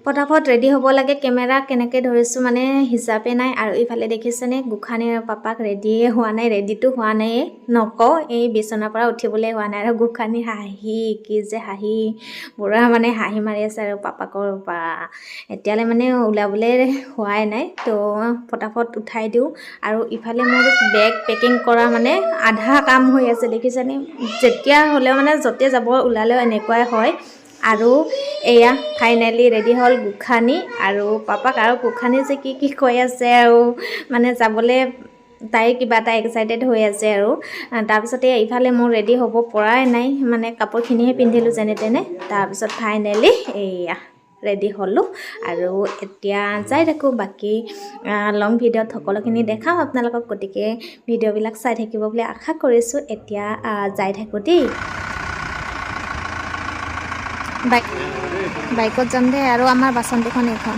পটাপট ৰেডি হ'ব লাগে কেমেৰা কেনেকৈ ধৰিছোঁ মানে হিচাপে নাই আৰু ইফালে দেখিছেনে গোসাঁনী আৰু পাপাক ৰেডিয়ে হোৱা নাই ৰেডিটো হোৱা নাই নকওঁ এই বিচনাৰ পৰা উঠিবলৈ হোৱা নাই আৰু গোসাঁনী হাঁহি কি যে হাঁহি বুঢ়া মানে হাঁহি মাৰি আছে আৰু পাপাকৰ বা এতিয়ালৈ মানে ওলাবলৈ হোৱাই নাই তো পটাপট উঠাই দিওঁ আৰু ইফালে মোৰ বেগ পেকিং কৰা মানে আধা কাম হৈ আছে দেখিছেনে যেতিয়া হ'লেও মানে য'তে যাব ওলালেও এনেকুৱাই হয় আৰু এয়া ফাইনেলি ৰেডি হ'ল গোসাঁনী আৰু পাপাক আৰু গোসাঁনী যে কি কৈ আছে আৰু মানে যাবলৈ তাই কিবা এটা এক্সাইটেড হৈ আছে আৰু তাৰপিছতে ইফালে মোৰ ৰেডি হ'ব পৰাই নাই মানে কাপোৰখিনিহে পিন্ধিলোঁ যেনে তেনে তাৰপিছত ফাইনেলি এয়া ৰেডি হ'লোঁ আৰু এতিয়া যাই থাকোঁ বাকী লং ভিডিঅ'ত সকলোখিনি দেখাম আপোনালোকক গতিকে ভিডিঅ'বিলাক চাই থাকিব বুলি আশা কৰিছোঁ এতিয়া যাই থাকোঁ দেই বাইকত যাম দে আৰু আমাৰ বাচন দুখন এইখন